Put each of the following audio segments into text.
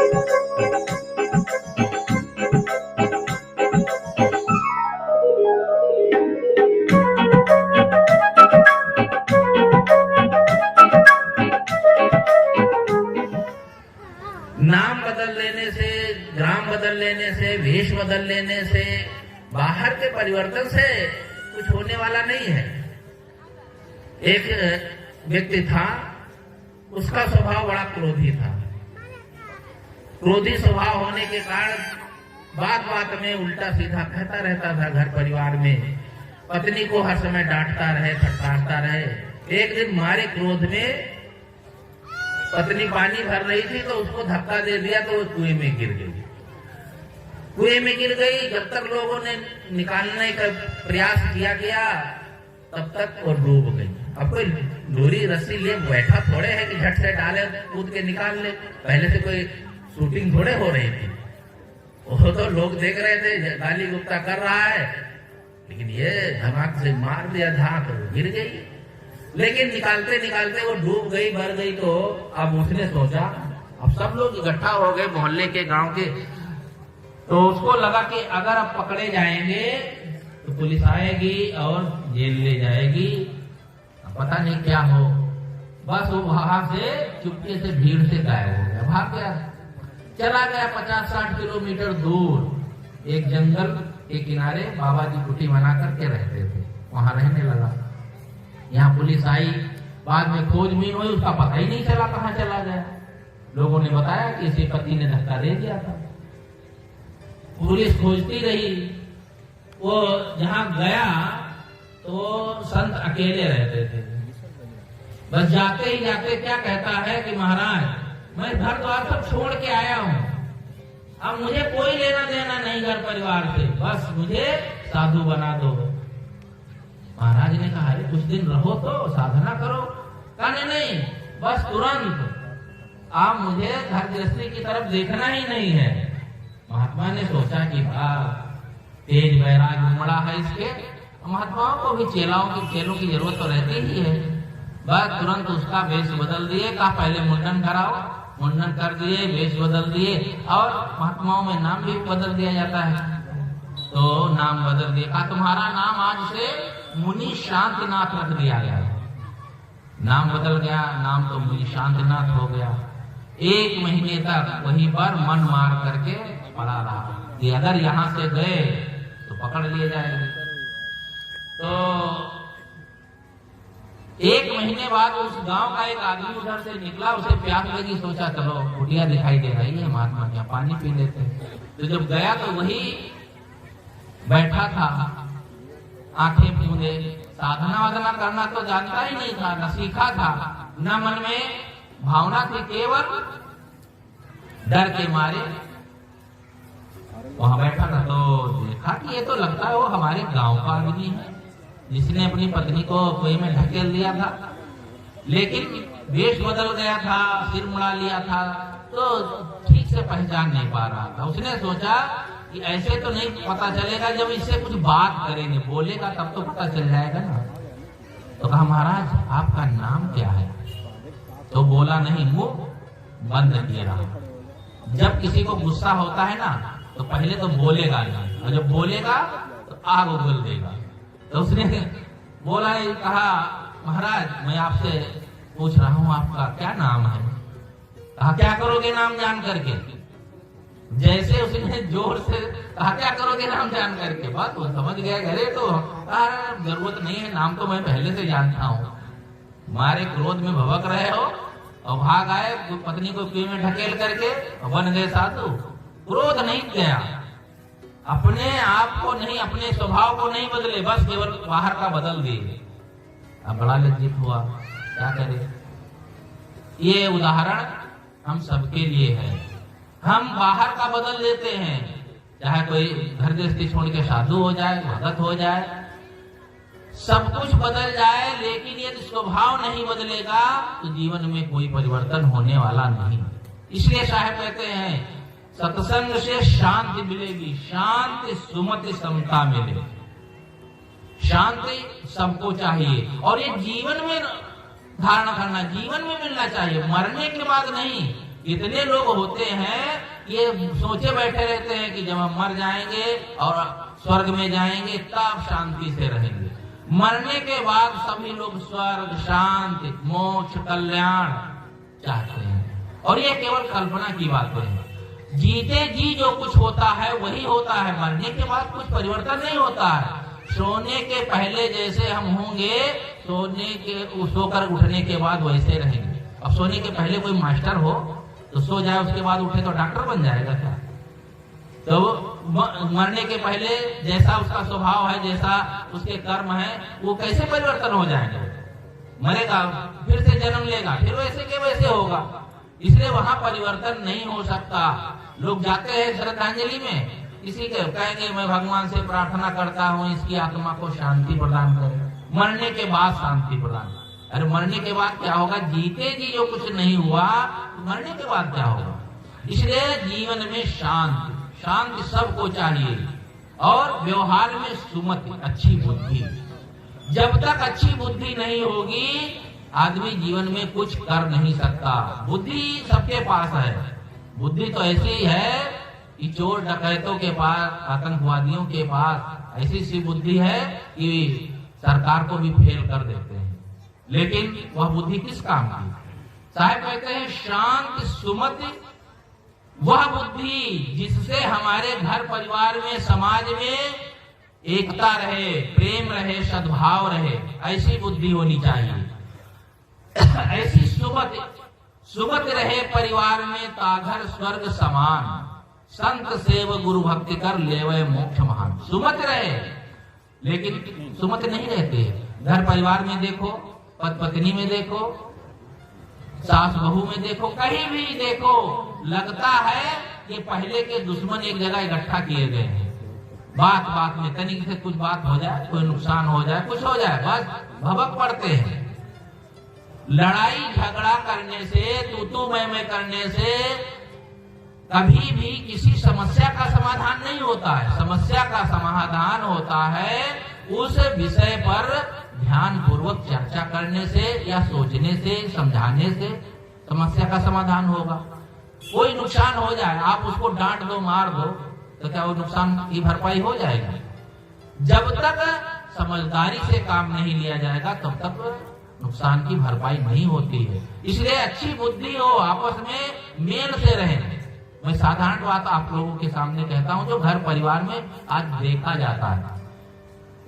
नाम बदल लेने से, ग्राम बदल लेने से, वेश बदल लेने से, बाहर के परिवर्तन से कुछ होने वाला नहीं है। एक व्यक्ति था, उसका स्वभाव बड़ा क्रोधी था। क्रोधी स्वभाव होने के कारण बात बात में उल्टा सीधा कहता रहता था घर परिवार में, पत्नी को हर समय डांटता रहे, फटकारता रहे। एक दिन मारे क्रोध में पत्नी पानी भर रही थी तो उसको धक्का दे दिया तो वो कुएं में गिर गई। कुएं में गिर गई। जब तक लोगों ने निकालने का प्रयास किया गया तब तक वो डूब गई। अब कोई डोरी रस्सी ले बैठा थोड़े है कि झट से डाले कूद के निकाल ले। पहले से कोई शूटिंग थोड़े हो रही थी, वो तो लोग देख रहे थे गाली गुप्ता कर रहा है, लेकिन ये धमाक से मार दिया धाक, गिर गई। लेकिन निकालते निकालते वो डूब गई, भर गई। तो अब उसने सोचा, अब सब लोग इकट्ठा हो गए मोहल्ले के, गांव के, तो उसको लगा कि अगर अब पकड़े जाएंगे तो पुलिस आएगी और जेल ले जाएगी, पता नहीं क्या हो। बस वो वहां से चुपके से भीड़ से गायब हो गया, भाग गया। चला गया 50-60 किलोमीटर दूर एक जंगल के किनारे बाबा जी कुटी बना करके रहते थे, वहां रहने लगा। यहाँ पुलिस आई, बाद में खोजबीन हुई, उसका पता ही नहीं चला कहाँ चला गया। लोगों ने बताया कि इसी पति ने धक्का दे दिया था। पुलिस खोजती रही। वो जहाँ गया तो संत अकेले रहते थे। बस जाते ही जाते क्या कहता है कि महाराज मैं घर द्वार सब छोड़ के आया हूँ, अब मुझे कोई लेना देना नहीं घर परिवार से, बस मुझे साधु बना दो। महाराज ने कहा कुछ दिन रहो तो साधना करो। कहा नहीं, बस तुरंत आप मुझे घर गृहस्थी की तरफ देखना ही नहीं है। महात्मा ने सोचा कि तेज वैराग उमड़ा है इसके, महात्माओं को भी चेलों की जरूरत तो रहती ही है। बस तुरंत उसका वेश बदल दिए, कहा पहले मुंडन कराओ। मुंडन कर दिए, वेश बदल दिए, और महात्माओं में नाम भी बदल दिया जाता है, तो नाम बदल दिया। कहा तुम्हारा नाम आज से मुनि शांतिनाथ रख दिया गया। नाम बदल गया, नाम तो मुनि शांतिनाथ हो गया। 1 महीने तक वहीं पर मन मार करके पड़ा रहा कि अगर यहाँ से गए तो पकड़ लिए जाएंगे। तो 1 महीने बाद उस गांव का एक आदमी उधर से निकला, उसे प्यास लगी, सोचा चलो कुटिया दिखाई दे रही है, महात्मा क्या पानी पी लेते। तो जब गया तो वही बैठा था, आंखें मूंदे। साधना वाधना करना तो जानता ही नहीं था, न सीखा था, न मन में भावना थी, केवल डर के मारे वहां बैठा था। तो देखा कि ये तो लगता है वो हमारे गांव का आदमी है जिसने अपनी पत्नी को कुएं में ढकेल दिया था, लेकिन वेश बदल गया था, सिर मुड़ा लिया था, तो ठीक से पहचान नहीं पा रहा था। उसने सोचा कि ऐसे तो नहीं पता चलेगा, जब इससे कुछ बात करेंगे, बोलेगा तब तो पता चल जाएगा ना। तो कहा महाराज आपका नाम क्या है? तो बोला नहीं, मुंह बंद किए रहा। जब किसी को गुस्सा होता है ना तो पहले तो बोलेगा नहीं, और जब बोलेगा तो आग उगल देगा। तो उसने बोला, कहा महाराज मैं आपसे पूछ रहा हूँ आपका क्या नाम है? कहा क्या करोगे नाम जान करके? जैसे उसने जोर से कहा क्या करोगे नाम जान करके, बात वो समझ गया। घरे तो जरूरत नहीं है, नाम तो मैं पहले से जानता हूँ। मारे क्रोध में भभक रहे हो और भाग आए, पत्नी को कुएं में ढकेल करके बन गए साधु। क्रोध नहीं गया, अपने आप को नहीं, अपने स्वभाव को नहीं बदले, बस केवल बाहर का बदल दिए। अब बड़ा लज्जित हुआ, क्या करे। ये उदाहरण हम सबके लिए है। हम बाहर का बदल देते हैं, चाहे कोई घर गृहस्थी छोड़ के साधु हो जाए, भगत हो जाए, सब कुछ बदल जाए, लेकिन यदि स्वभाव नहीं बदलेगा तो जीवन में कोई परिवर्तन होने वाला नहीं। इसलिए साहब कहते हैं सत्संग से शांति मिलेगी, शांति सुमति समता मिले। शांति सबको चाहिए और ये जीवन में धारण करना, जीवन में मिलना चाहिए, मरने के बाद नहीं। कितने लोग होते हैं ये सोचे बैठे रहते हैं कि जब हम मर जाएंगे और स्वर्ग में जाएंगे तब शांति से रहेंगे। मरने के बाद सभी लोग स्वर्ग, शांति, मोक्ष, कल्याण चाहते हैं और ये केवल कल्पना की बातें हैं। जीते जी जो कुछ होता है वही होता है, मरने के बाद कुछ परिवर्तन नहीं होता है। सोने के पहले जैसे हम होंगे, सोकर उठने के बाद वैसे रहेंगे। अब सोने के पहले कोई मास्टर हो तो सो जाए, उसके बाद उठे तो डॉक्टर बन जाएगा क्या? तो मरने के पहले जैसा उसका स्वभाव है, जैसा उसके कर्म है, वो कैसे परिवर्तन हो जाएंगे? मरेगा, फिर से जन्म लेगा, फिर वैसे के वैसे होगा। इसलिए वहां परिवर्तन नहीं हो सकता। लोग जाते हैं श्रद्धांजलि में, किसी के कहेंगे मैं भगवान से प्रार्थना करता हूँ इसकी आत्मा को शांति प्रदान करे। मरने के बाद शांति प्रदान, अरे मरने के बाद क्या होगा? जीते जी जो कुछ नहीं हुआ तो मरने के बाद क्या होगा? इसलिए जीवन में शांति सबको चाहिए और व्यवहार में सुमति, अच्छी बुद्धि। जब तक अच्छी बुद्धि नहीं होगी आदमी जीवन में कुछ कर नहीं सकता। बुद्धि सबके पास है, बुद्धि तो ऐसी है कि चोर डकैतों के पास, आतंकवादियों के पास ऐसी सी बुद्धि है कि सरकार को भी फेल कर देते हैं। लेकिन वह बुद्धि किस काम की? साहब कहते हैं शांति सुमति वह बुद्धि जिससे हमारे घर परिवार में, समाज में एकता रहे, प्रेम रहे, सद्भाव रहे, ऐसी बुद्धि होनी चाहिए। ऐसी सुमति रहे परिवार में ताघर स्वर्ग समान, संत सेव गुरु भक्ति कर लेवे मोक्ष महान। सुमति रहे, लेकिन सुमति नहीं रहती है। घर परिवार में देखो, पति पत्नी में देखो, सास बहू में देखो, कहीं भी देखो, लगता है कि पहले के दुश्मन एक जगह इकट्ठा किए गए हैं। बात बात में तनिक से कुछ बात हो जाए, कोई नुकसान हो जाए, कुछ हो जाए, बस भभक पड़ते हैं। लड़ाई झगड़ा करने से, तू मैं करने से कभी भी किसी समस्या का समाधान नहीं होता है। समस्या का समाधान होता है उस विषय पर ध्यान पूर्वक चर्चा करने से या सोचने से, समझाने से समस्या का समाधान होगा। कोई नुकसान हो जाए, आप उसको डांट दो, मार दो, तो क्या वो नुकसान की भरपाई हो जाएगा? जब तक समझदारी से काम नहीं लिया जाएगा तब तक नुकसान की भरपाई नहीं होती है। इसलिए अच्छी बुद्धि हो, आपस में मेल से रहें। मैं साधारण बात आप लोगों के सामने कहता हूं जो घर परिवार में आज देखा जाता है।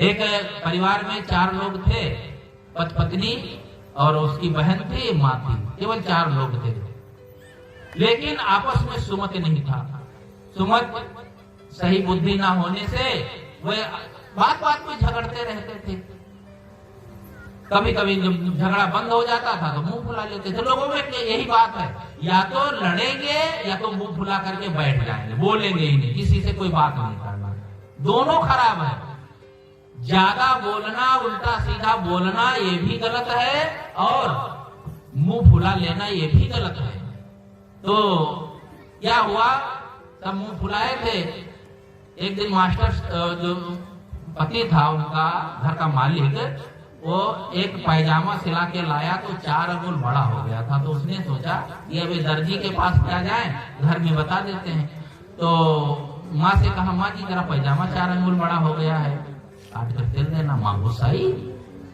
एक परिवार में 4 लोग थे, पति पत्नी और उसकी बहन थी, माँ थी, केवल 4 लोग थे। लेकिन आपस में सुमति नहीं था। सुमत सही बुद्धि ना होने से वे बात बात में झगड़ते रहते थे। कभी कभी जब झगड़ा बंद हो जाता था तो मुंह फुला लेते थे। लोगों में यही बात है, या तो लड़ेंगे या तो मुंह फुला करके बैठ जाएंगे, बोलेंगे ही नहीं, किसी से कोई बात नहीं करना। दोनों खराब है। ज्यादा बोलना, उल्टा सीधा बोलना ये भी गलत है और मुंह फुला लेना ये भी गलत है। तो क्या हुआ, सब मुंह फुलाए थे। एक दिन मास्टर जो पति था उनका, घर का मालिक, वो एक पैजामा सिला के लाया तो 4 अंगुल बड़ा हो गया था। तो उसने सोचा कि अभी दर्जी के पास क्या जाए, घर में बता देते हैं। तो माँ से कहा, माँ जी जरा पैजामा 4 अंगुल बड़ा हो गया है, काट कर सिल देना। माँ गुस्सा आई,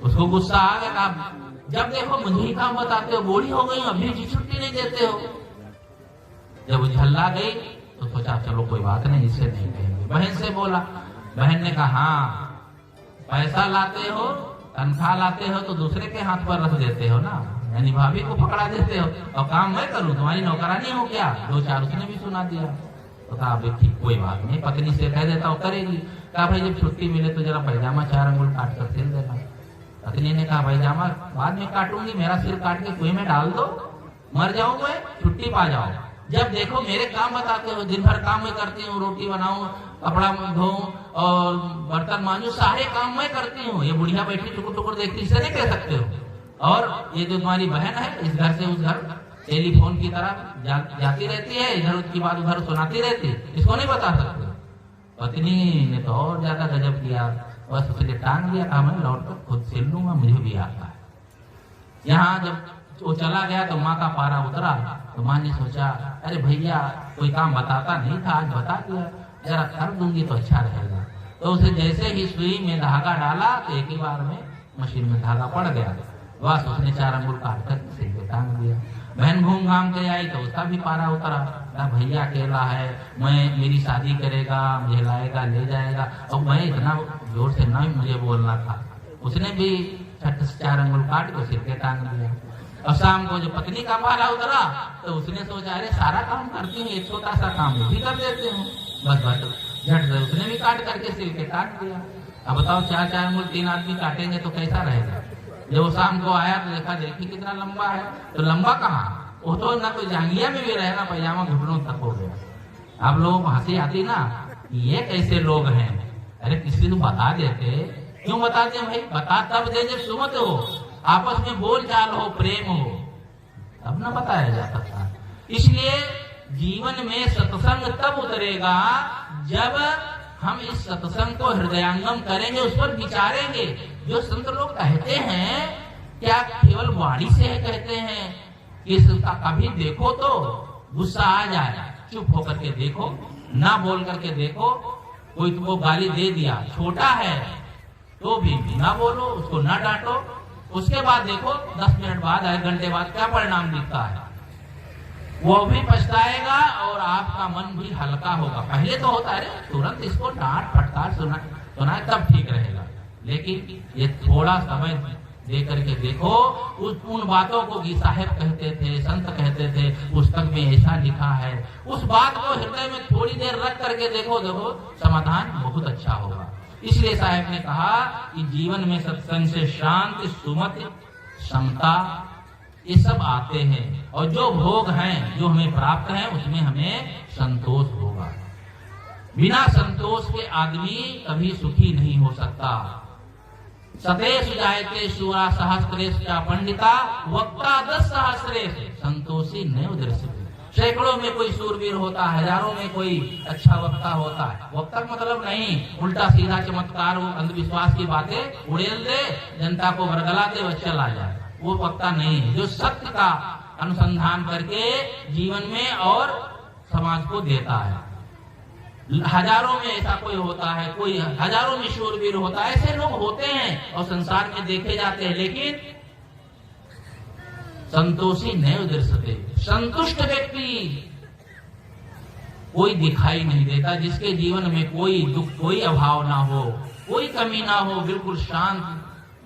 उसको गुस्सा आ गया। कहा जब देखो मुझे ही काम बताते हो, बूढ़ी हो गई अभी भी छुट्टी नहीं देते हो। जब झल्ला गई तो सोचा चलो कोई बात नहीं, इससे नहीं कहेंगे। बहन से बोला, बहन ने कहा हाँ पैसा लाते हो, तनख्वाह लाते हो तो दूसरे के हाथ पर रख देते हो ना, यानी भाभी को पकड़ा देते हो, और काम मैं करूं, तुम्हारी नौकरानी हो क्या? 2-4 उसने भी सुना दिया। तो कहा ठीक कोई बात नहीं, पत्नी से कह देता हूँ करेगी। कहा भाई जब छुट्टी मिले तो जरा पैजामा 4 अंगुल काट कर सिल देना। पत्नी ने कहा पैजामा बाद में काटूंगी, मेरा सिर काट के कुएं में डाल दो, मर जाऊं मैं, छुट्टी पा जाओ। जब देखो मेरे काम बताते हो, दिन भर काम मैं करती हूँ, रोटी बनाऊं, कपड़ा धोऊं और बर्तन मांजूं, सारे काम मैं करती हूँ। ये बुढ़िया बैठी टुकुर टुकुर देखती, इसे नहीं कह सकते हो। और ये जो तुम्हारी बहन है इस घर से उस घर टेलीफोन की तरह जाती रहती है, इधर की बात उधर सुनाती रहती, इसको नहीं बता सकते। पत्नी ने तो और ज्यादा गजब किया, बस उसने टांग दिया, कहा मैं लौट कर खुद सिल लूंगा, मुझे भी आता है। यहाँ जब वो चला गया तो माँ का पारा उतरा, तो माँ ने सोचा अरे भैया कोई काम बताता नहीं था, आज बता दिया, जरा कर दूंगी तो अच्छा रहेगा। तो उसे जैसे ही सुई में धागा डाला तो एक ही बार में मशीन में धागा पड़ गया। बस उसने 4 अंगुल काट कर सिर पे टांग दिया। बहन घूम घाम के आई तो उसका भी पारा उतरा, भैया अकेला है, मेरी शादी करेगा, मुझे लाएगा ले जाएगा, और मैं इतना जोर से नहीं मुझे बोलना था। उसने भी 4 अंगुल काट के सिर पे टांग दिया। और शाम को जो पत्नी का पारा उतरा तो उसने सोचा अरे सारा काम करती हूँ, एक छोटा सा काम भी कर देती हूँ। बस झट से उसने भी काट करके सिर पे काट दिया। अब बताओ 4 अंगुल 3 आदमी काटेंगे तो कैसा रहेगा। जब वो शाम को आया तो देखा देखी कितना लंबा है, तो लंबा कहाँ, वो तो ना तो जांघिया में भी रहे ना पैजामा घुटनों तक हो गया। आप लोगों को हंसी आती ना, ये कैसे लोग हैं। अरे किसी को बता देते, क्यों बताते भाई, बता तब दे जब सुमत हो, आपस में बोल चाल हो, प्रेम हो, तब ना बताया जा सकता। इसलिए जीवन में सत्संग तब उतरेगा जब हम इस सत्संग को हृदयांगम करेंगे, उस पर विचारेंगे। जो संत लोग कहते हैं क्या केवल वाणी से कहते हैं, इसका कभी देखो तो गुस्सा आ जाए, चुप होकर के देखो, ना बोल करके देखो। कोई तुमको गाली दे दिया, छोटा है तो भी ना बोलो, उसको ना डांटो, उसके बाद देखो 10 मिनट बाद 1 घंटे बाद क्या परिणाम दिखता है। वो भी पछताएगा और आपका मन भी हल्का होगा। पहले तो होता है तुरंत इसको डांट फटकार सुना तब ठीक रहेगा, लेकिन ये थोड़ा समय दे करके देखो। उन बातों को की साहेब कहते थे, संत कहते थे, पुस्तक में ऐसा लिखा है, उस बात को हृदय में थोड़ी देर रख करके देखो, समाधान बहुत अच्छा होगा। इसलिए साहेब ने कहा कि जीवन में सत्संग से शांति, सुमति, समता ये सब आते हैं, और जो भोग हैं जो हमें प्राप्त हैं उसमें हमें संतोष होगा। बिना संतोष के आदमी कभी सुखी नहीं हो सकता। सतेषु जायते शूरा सहस्रेश पंडिता वक्ता 10 सहस्रेश संतोषी नैव दृश्यते। सैकड़ों में कोई सूरवीर होता है, हजारों में कोई अच्छा वक्ता होता है। वक्ता मतलब नहीं उल्टा सीधा चमत्कार, अंधविश्वास की बातें उड़ेल दे, जनता को बरगला दे और चला जाए, वो वक्ता नहीं है। जो सत्य का अनुसंधान करके जीवन में और समाज को देता है। हजारों में ऐसा कोई होता है, कोई हजारों में शूरवीर होता है, ऐसे लोग होते हैं और संसार में देखे जाते हैं, लेकिन संतोषी नैव दृश्यते। संतुष्ट व्यक्ति कोई दिखाई नहीं देता, जिसके जीवन में कोई दुख, कोई अभाव ना हो, कोई कमी ना हो, बिल्कुल शांत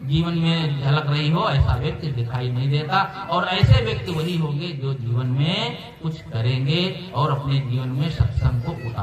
जीवन में झलक रही हो, ऐसा व्यक्ति दिखाई नहीं देता। और ऐसे व्यक्ति वही होंगे जो जीवन में कुछ करेंगे और अपने जीवन में सत्संग को उतार